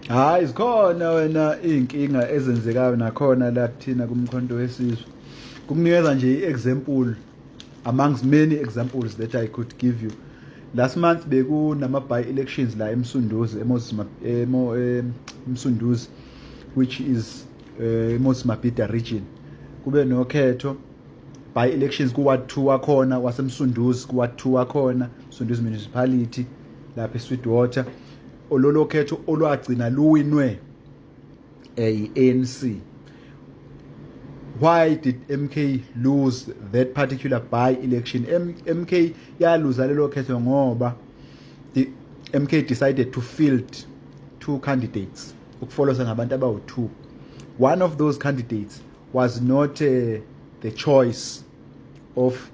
Hayi zikhona wena inkinga ezenzekayo nakhona la kuthina kumkhonto wesizwe. Kukunikeza nje i-example amongst many examples that I could give you. Last month bekunama by-elections la eMsunduzi, eMsunduzi, which is Moses Mabhida region. Kube nokhetho by-elections ku-Ward 2 wakhona waseMsunduzi, ku-Ward 2 wakhona Msunduzi municipality lapha eSweetwater. Ololo khetho olwagcina luwinwe i-ANC. Why did MK lose that particular by-election? MK yaluza lelo khetho ngoba the MK decided to field 2 candidates ukufollowa ngabantu abawu-2. One of those candidates was not the choice of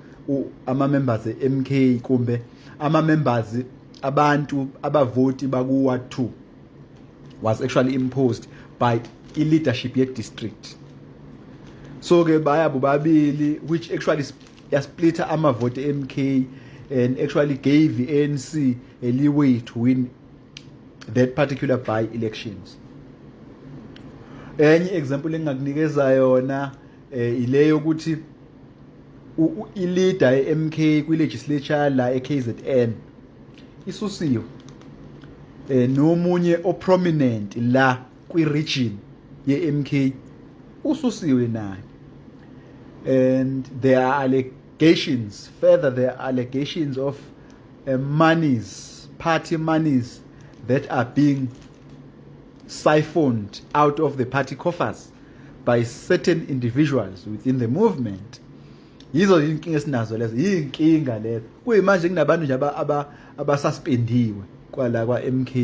ama-members MK kumbe ama-members abantu abavoti baku-Ward 2, was actually imposed by i-leadership ye-district. So ke baya bobabili, which actually yasplitter amavoti MK and actually gave the ANC a leeway to win that particular by-elections. Enye example engakunikeza yona ileyo ukuthi i-leader ye-MK kwi-legislature la e-KZN isusiwe nomunye oprominent la kwi-region ye-MK ususiwe naye. And there are allegations, there are allegations of party monies that are being siphoned out of the party coffers by certain individuals within the movement. Yizo inkinga esinazo lezo, yinkinga lezo. Kuyimanje kunabantu nje abasuspendiwe kwala kwa MK.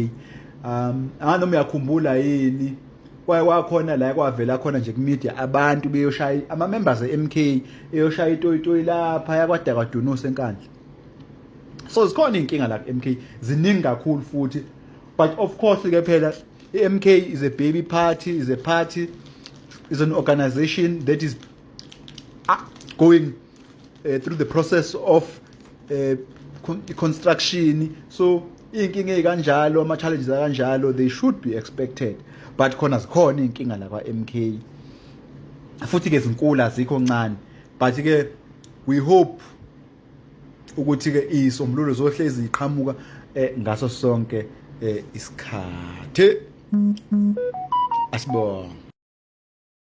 Noma uyakhumbula yini kwakhona la kwavela khona nje kumedia abantu beyoshaya ama-members e-MK eyoshaya itoyitoyi lapha yakwada kwaDunusa enkandla. So zikhona inkinga la ku-MK ziningi kakhulu futhi, but of course ke phela i-MK is a baby party, is an organization that is going through the process of construction. So inkinga kanjalo, ama-challenges kanjalo, they should be expected. But khona zikhona inkinga la kwa MK futhi ke zinkulu azikho ncane, but ke we hope ukuthi ke isombululo zohlezi iqhamuka ngaso sonke isikhathi. Asibonge.